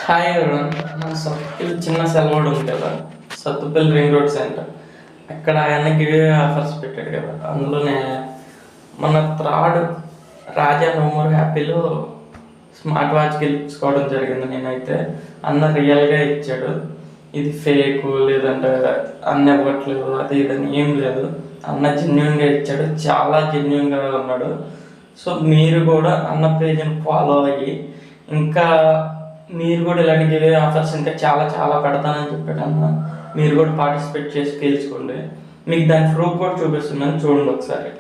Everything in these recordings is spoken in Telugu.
Hi everyone. మన సత్తుపల్లి చిన్న సెలవుడు ఉంది కదా, సత్తుపల్లి రింగ్ రోడ్ సెంటర్. అక్కడ ఆయన గివ్ ఆఫర్స్ పెట్టాడు కదా, అందులోనే మన థర్డ్ రాజా నోమోర్ హ్యాపీలో స్మార్ట్ వాచ్ గెలుచుకోవడం జరిగింది. నేనైతే అన్న రియల్గా ఇచ్చాడు, ఇది ఫేకు లేదంటే అన్న ఇవ్వట్లేదు అది ఇదని ఏం లేదు. అన్న జెన్యున్గా ఇచ్చాడు, చాలా జెన్యున్గా ఉన్నాడు. సో మీరు కూడా అన్న పేజ్ని ఫాలో అయ్యి ఇంకా మీరు కూడా ఇలాంటి గివే ఆఫర్స్ ఇంకా చాలా చాలా పెడతానని చెప్పాడు అన్న. మీరు కూడా పార్టిసిపేట్ చేసి గెలుచుకోండి. మీకు దాని ప్రూఫ్ కూడా చూపిస్తున్నాను, చూడండి ఒకసారి.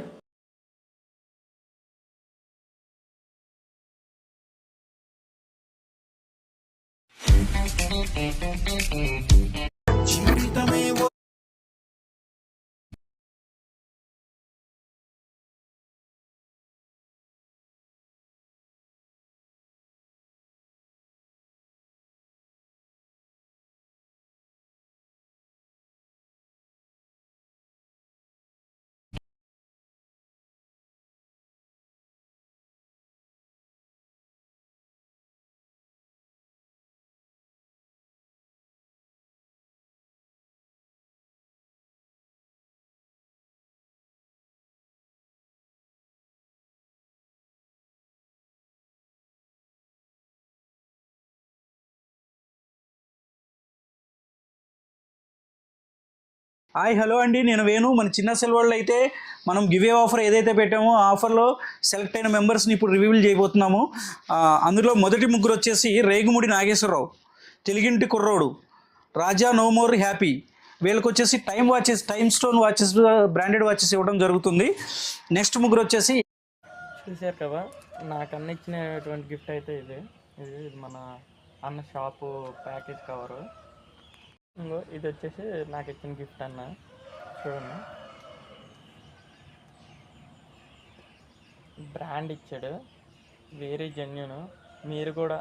హాయ్ హలో అండి, నేను వేణు. మన చిన్న సెల్వర్లో అయితే మనం గివే ఆఫర్ ఏదైతే పెట్టామో ఆ ఆఫర్లో సెలెక్ట్ అయిన మెంబర్స్ని ఇప్పుడు రివీల్ చేయబోతున్నాము. అందులో మొదటి ముగ్గురు వచ్చేసి రేగుముడి నాగేశ్వరరావు, తెలుగింటి కుర్రోడు, రాజా నోమోర్ హ్యాపీ. వీళ్ళకి వచ్చేసి time stone watches, branded watches ఇవ్వడం జరుగుతుంది. నెక్స్ట్ ముగ్గురు వచ్చేసి చూశారు కదా, నాకు అన్న ఇచ్చినటువంటి గిఫ్ట్ అయితే ఇది మన అన్న షాపు ప్యాకేజ్ కవరు. ఇంకో ఇది వచ్చేసి నాకు ఇచ్చిన గిఫ్ట్ అన్న, చూడండి. బ్రాండ్ ఇచ్చాడు, వెరీ జెన్యున్. మీరు కూడా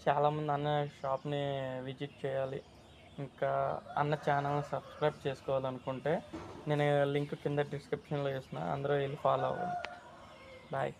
చాలామంది అన్న షాప్ని విజిట్ చేయాలి, ఇంకా అన్న ఛానల్ని సబ్స్క్రైబ్ చేసుకోవాలనుకుంటే నేను లింక్ కింద డిస్క్రిప్షన్లో ఇస్తున్నా, అందరూ వెళ్ళి ఫాలో అవ్వండి. బాయ్.